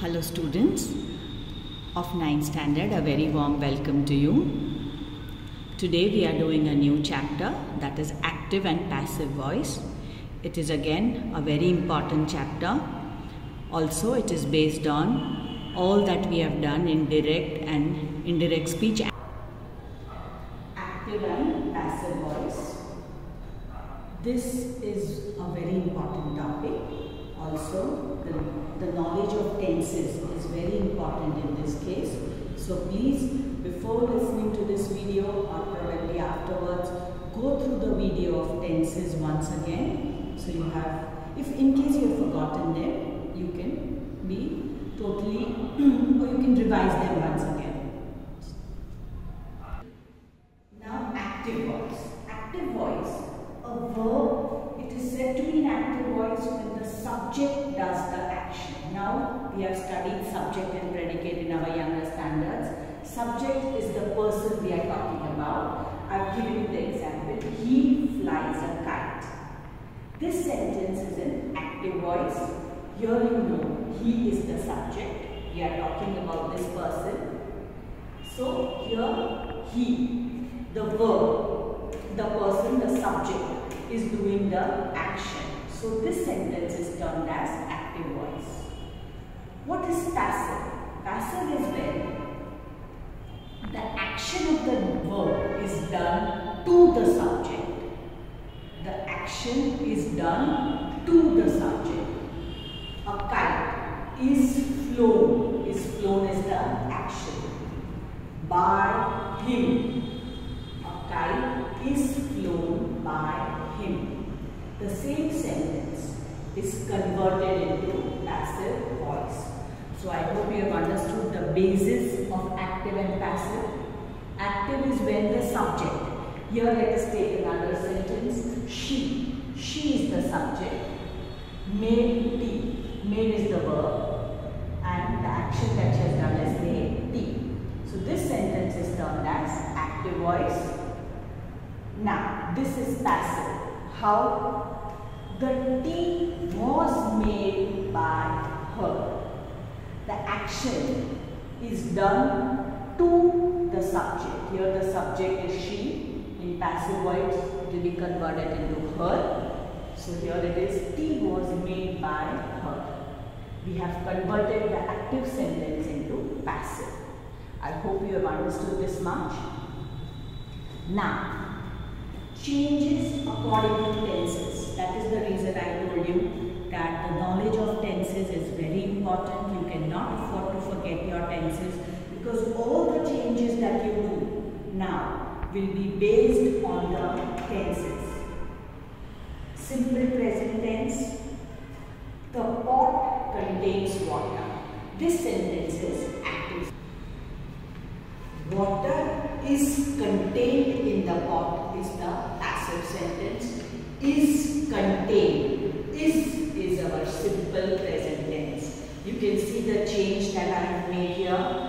Hello students of 9th standard, a very warm welcome to you. Today we are doing a new chapter, that is active and passive voice. It is again a very important chapter. Also it is based on all that we have done in direct and indirect speech. Active and passive voice. This is a very important topic. Also, the knowledge of tenses is very important in this case. So please, before listening to this video or probably afterwards, go through the video of tenses once again. So you have, if in case you have forgotten them, you can be totally, or you can revise them once again. Now active voice. Active voice, a verb, it is said to be an active voice when the subject does the action. Now we have studied subject and predicate in our younger standards. Subject is the person we are talking about. I have given you the example. He flies a kite. This sentence is an active voice. Here you know he is the subject. We are talking about this person. So here he, the verb, the person, the subject is doing the action. So this sentence is termed as active voice. What is passive? Passive is when the action of the verb is done to the subject. The action is done to the subject. A kite is flown. Is flown is the action. By him. A kite is flown by him. The same sentence is converted into passive voice. So I hope you have understood the basis of active and passive. Active is when the subject. Here let us take another sentence. She. She is the subject. Made tea. Made is the verb. And the action that she has done is made tea. So this sentence is termed as active voice. Now this is passive. How? The tea was made by her. The action is done to the subject. Here the subject is she. In passive voice it will be converted into her. So here it is, tea was made by her. We have converted the active sentence into passive. I hope you have understood this much. Now, changes according to tenses. That is the reason I told you that the knowledge of tenses is very important. You cannot afford to forget your tenses because all the changes that you do now will be based on the tenses. Simple present tense. The pot contains water. This sentence is active. Water is contained in the pot is the passive sentence. Is contained. Is our simple present tense. You can see the change that I have made here.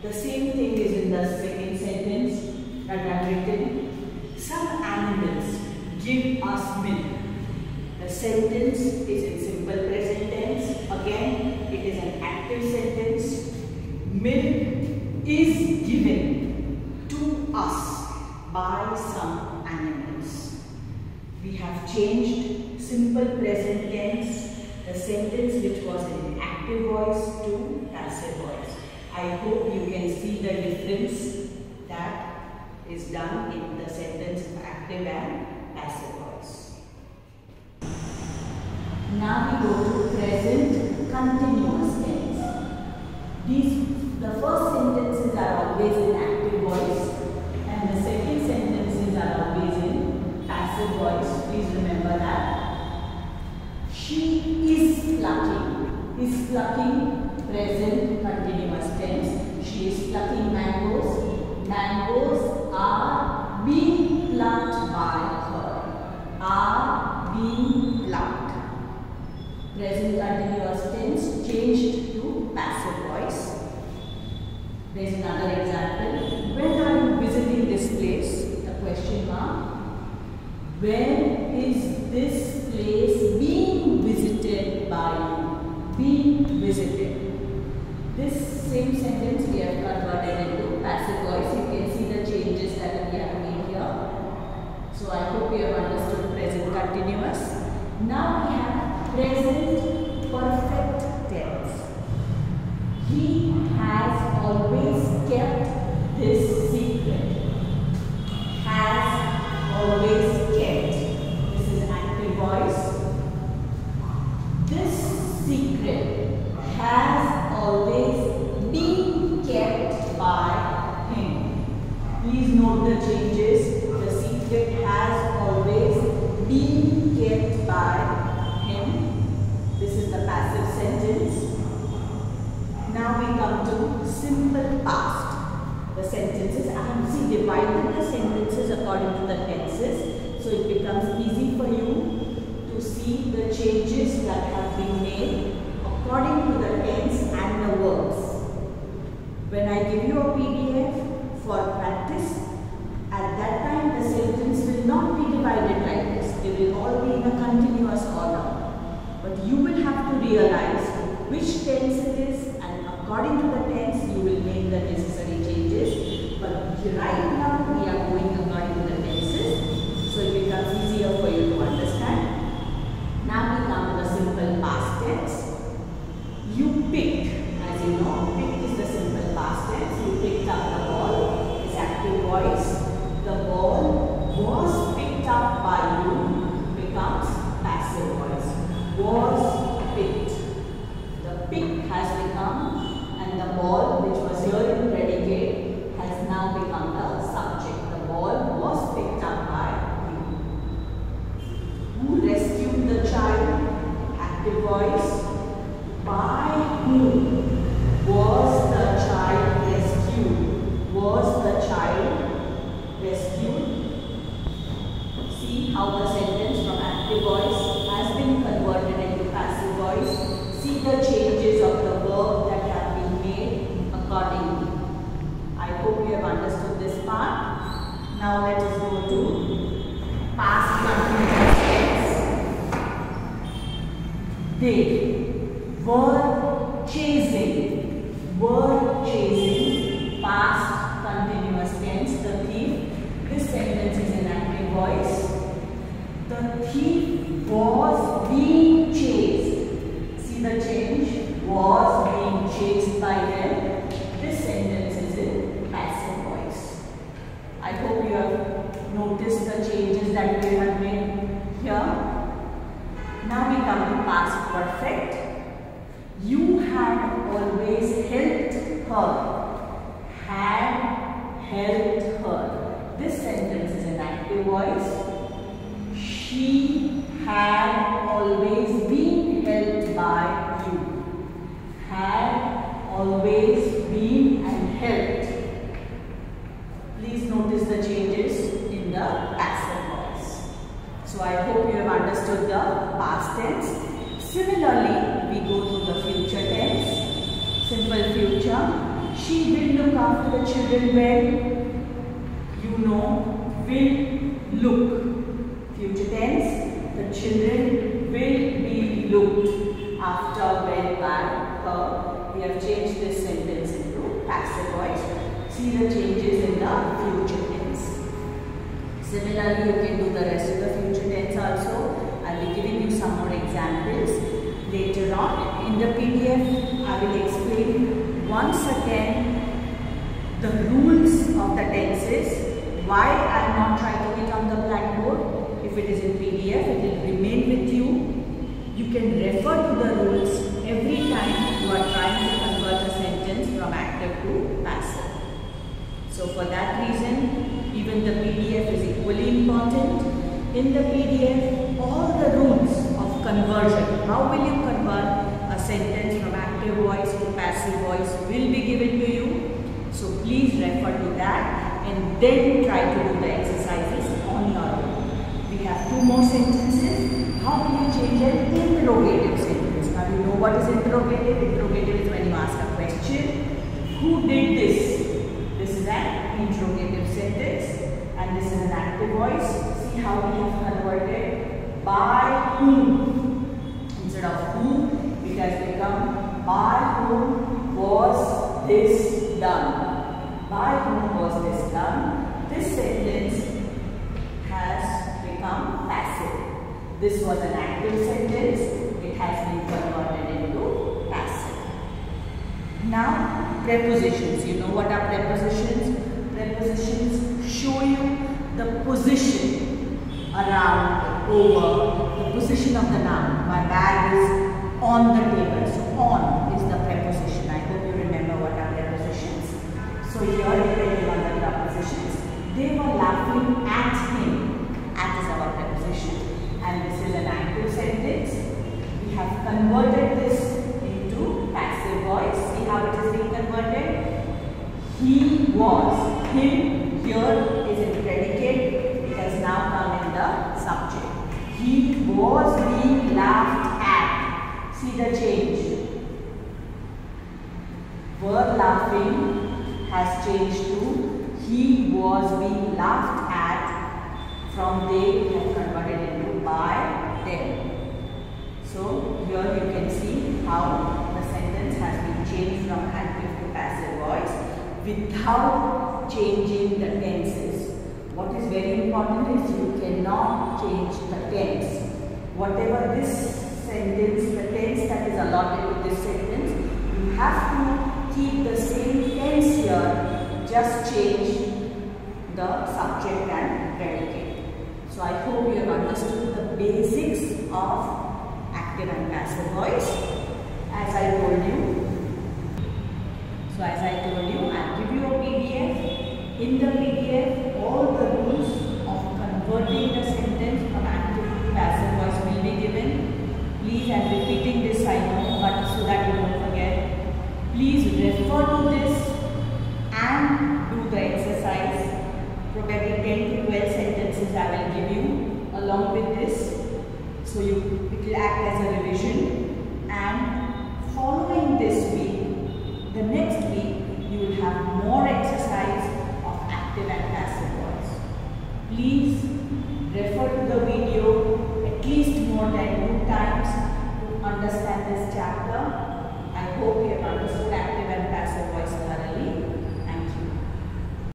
The same thing is in the second sentence that I have written. Some animals give us milk. The sentence is in simple present tense. Again, it is an active sentence. Milk is given to us by some animals. We have changed simple present tense, the sentence which was in active voice to passive voice. I hope you can see the difference that is done in the sentence of active and passive voice. Now we go to present continuous tense. The first sentences are always in active voice and the second sentences are always in passive voice. Please remember that. She is plucking. Is plucking present continuous tense. She is plucking mangoes. Mangoes are being plucked by her. Are being plucked. Present continuous tense changed to passive voice. There is another example. When are you visiting this place? The question mark. When is this place being visited by you? Being visited. sentence we have converted into passive voice. You can see the changes that we have made here. So I hope you have understood present continuous. Now we have present perfect tense. He has always kept this secret. Has always kept. This is active voice. This secret has always been kept by him. Please note the changes. The secret has always been kept by him. This is the passive sentence. Now we come to simple past. The sentences, I have divided the sentences according to the tenses, so it becomes easy for you to see the changes that have been made according to the tense and the verbs. When I give you a PDF for practice, at that time the sentence will not be divided like this. They will all be in a continuous order. But you will have to realize which tense it is, and according to the tense you will make the necessary changes. But right now we are going according to the tenses, so it becomes easier for you to understand. Now we come to the simple past tense. You picked, as you know, picked is the simple past tense. You picked up the ball, is active voice. The ball was picked up by you, becomes passive voice. Was picked. The pick has become, and the ball which was here in predicate has now become the subject. The ball was picked up by you. Who rescued the child? Active voice. By whom was the child rescued? Was the child rescued? See how the sentence from active voice has been converted into passive voice. See the changes of the verb that have been made accordingly. I hope you have understood this part. Now let us go to past continuous tense. They were chasing, past continuous tense, the thief. This sentence is in active voice. The thief was being chased. See the change? Was being chased by them. This sentence is in passive voice. I hope you have noticed the changes that we have made here. Now we come to past perfect. You had always helped her. Had helped her. This sentence is in active voice. She had always been helped by you. Had always been and helped. Please notice the changes in the passive voice. So I hope you have understood the past tense. Similarly, we go to the future tense. Simple future. She will look after the children well. You know, will look. Future tense. The children will be looked after well by her. We have changed this sentence into passive voice. See the changes in the future tense. Similarly, you can do the rest of the future tense also. I will be giving you some more examples later on. In the PDF, I will explain once again the rules of the tenses. Why I am not writing it on the blackboard. If it is in PDF, it will remain with you. You can refer to the rules every time you are trying to convert a sentence from active to passive. So for that reason, even the PDF is equally important. In the PDF, all the rules of conversion, how will you convert a sentence from active voice to passive voice, will be given to you. So please refer to that and then try to do the exercises on your own. We have two more sentences. How will you change an interrogative sentence? Now you know what is interrogative. Interrogative is when you ask a question. Who did this? This is an interrogative sentence and this is an active voice. See how we have converted by whom. Instead of who, it has become by whom was this active sentence, it has been converted into passive. Now, prepositions. You know what are prepositions? Prepositions show you the position around, over, the position of the noun. My bag is on the table. So, on is the preposition. I hope you remember what are prepositions. So, here depending on the prepositions, they were laughing at him. At is our preposition. And this is an active sentence. We have converted this into passive voice. See how it is being converted? He was. Him here is in predicate. It has now come in the subject. He was being laughed at. See the change. Word laughing has changed to he was being laughed at. From they we have converted into by them. So here you can see how the sentence has been changed from active to passive voice without changing the tenses. What is very important is you cannot change the tense. Whatever this sentence, the tense that is allotted to this sentence, you have to keep the same tense here, just change the subject and predicate. So I hope you have understood the basics of active and passive voice. As I told you, I'll give you a PDF. In the PDF, all the rules of converting the sentence from active to passive voice will be given. Please, I'm repeating this, I know, but so that you don't forget. Please refer to this and do the exercise. Probably 10 to 12 sentences I will give you along with this. So it will act as a revision, and